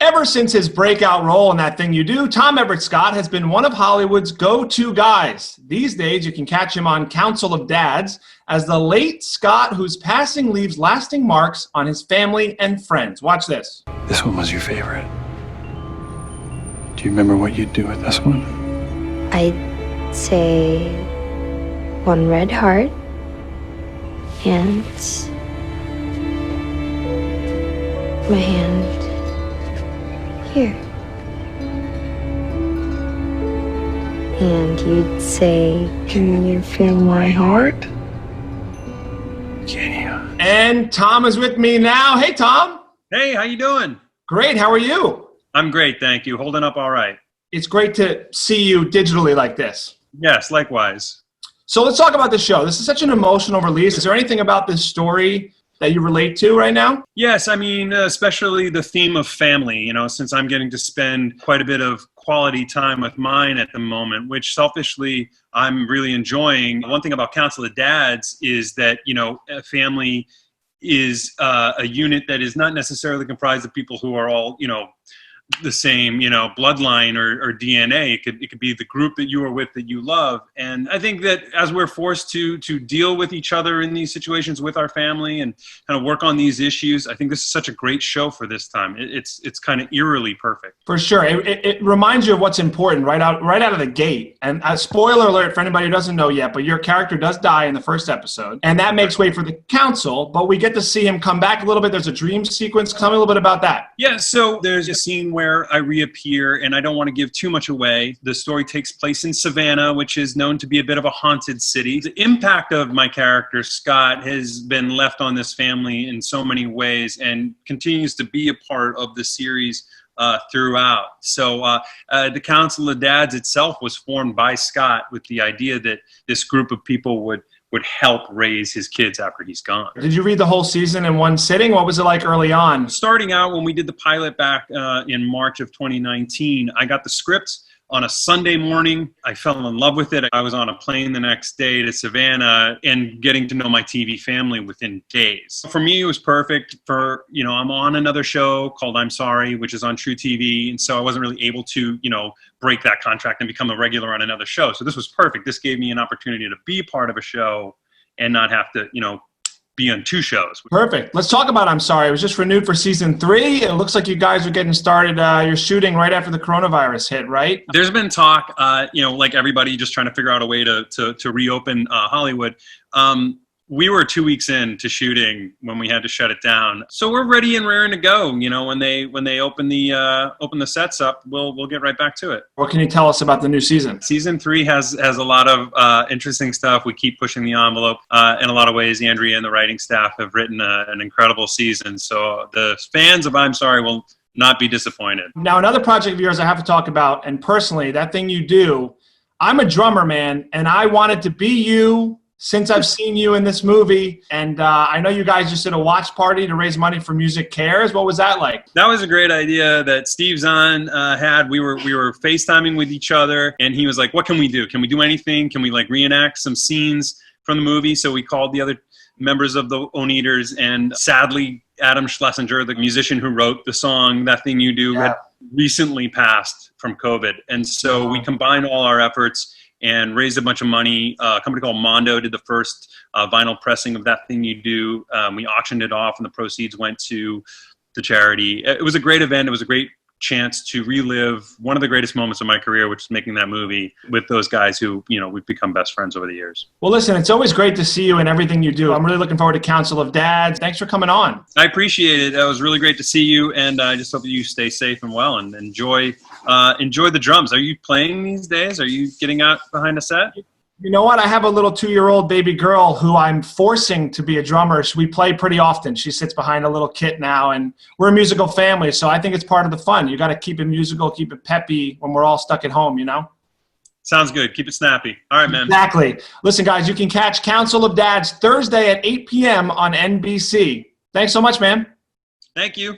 Ever since his breakout role in That Thing You Do, Tom Everett Scott has been one of Hollywood's go-to guys. These days, you can catch him on Council of Dads as the late Scott whose passing leaves lasting marks on his family and friends. Watch this. This one was your favorite. Do you remember what you'd do with this one? I'd say one red heart and my hand here. And you'd say, "Can you feel my heart?" Can you? And Tom is with me now. Hey, Tom. Hey, how you doing? Great. How are you? I'm great, thank you. Holding up all right. It's great to see you digitally like this. Yes, likewise. So let's talk about the show. This is such an emotional release. Is there anything about this story that you relate to right now? Yes, I mean, especially the theme of family, since I'm getting to spend quite a bit of quality time with mine at the moment, which selfishly I'm really enjoying. One thing about Council of Dads is that, a family is a unit that is not necessarily comprised of people who are all, the same, bloodline or DNA. It could be the group that you are with that you love. And I think that as we're forced to deal with each other in these situations with our family and kind of work on these issues, I think this is such a great show for this time. It's kind of eerily perfect. For sure. It reminds you of what's important right out of the gate. And a spoiler alert for anybody who doesn't know yet, but your character does die in the first episode. And that makes way for the council, but we get to see him come back a little bit. There's a dream sequence. Tell me a little bit about that. Yeah, so there's a scene where I reappear, and I don't want to give too much away. The story takes place in Savannah, which is known to be a bit of a haunted city. The impact of my character, Scott, has been left on this family in so many ways and continues to be a part of the series throughout. So the Council of Dads itself was formed by Scott with the idea that this group of people would help raise his kids after he's gone. Did you read the whole season in one sitting? What was it like early on? Starting out when we did the pilot back in March of 2019, I got the script on a Sunday morning. I fell in love with it. I was on a plane the next day to Savannah and getting to know my TV family within days. For me, it was perfect. I'm on another show called I'm Sorry, which is on True TV. And so I wasn't really able to, break that contract and become a regular on another show. So this was perfect. This gave me an opportunity to be part of a show and not have to, be on two shows. Perfect. Let's talk about I'm Sorry. It was just renewed for season 3. It looks like you guys are getting started. You're shooting right after the coronavirus hit, right? There's been talk, like everybody just trying to figure out a way to reopen Hollywood. We were 2 weeks into shooting when we had to shut it down. So we're ready and raring to go. When they open the sets up, we'll get right back to it. What can you tell us about the new season? Season 3 has a lot of interesting stuff. We keep pushing the envelope. In a lot of ways, Andrea and the writing staff have written an incredible season. So the fans of I'm Sorry will not be disappointed. Now, another project of yours I have to talk about, and personally, That Thing You Do, I'm a drummer, man, and I wanted to be you since I've seen you in this movie. And I know you guys just did a watch party to raise money for Music Cares. What was that like? That was a great idea that Steve Zahn had. We were FaceTiming with each other, and he was like, what can we do? Can we do anything? Can we reenact some scenes from the movie? So we called the other members of the Oneaters, and sadly, Adam Schlesinger, the musician who wrote the song That Thing You Do, had recently passed from COVID. And so we combined all our efforts and raised a bunch of money. A company called Mondo did the first vinyl pressing of That Thing You Do. We auctioned it off, and the proceeds went to the charity. It was a great event. It was a great chance to relive one of the greatest moments of my career, which is making that movie with those guys who, we've become best friends over the years. Well, listen, it's always great to see you in everything you do. I'm really looking forward to Council of Dads. Thanks for coming on. I appreciate it. It was really great to see you, and I just hope that you stay safe and well and enjoy the drums. Are you playing these days? Are you getting out behind a set? You know what? I have a little 2-year-old baby girl who I'm forcing to be a drummer. So we play pretty often. She sits behind a little kit now, and we're a musical family. So I think it's part of the fun. You got to keep it musical, keep it peppy when we're all stuck at home, Sounds good. Keep it snappy. All right, man. Exactly. Listen, guys, you can catch Council of Dads Thursday at 8 p.m. on NBC. Thanks so much, man. Thank you.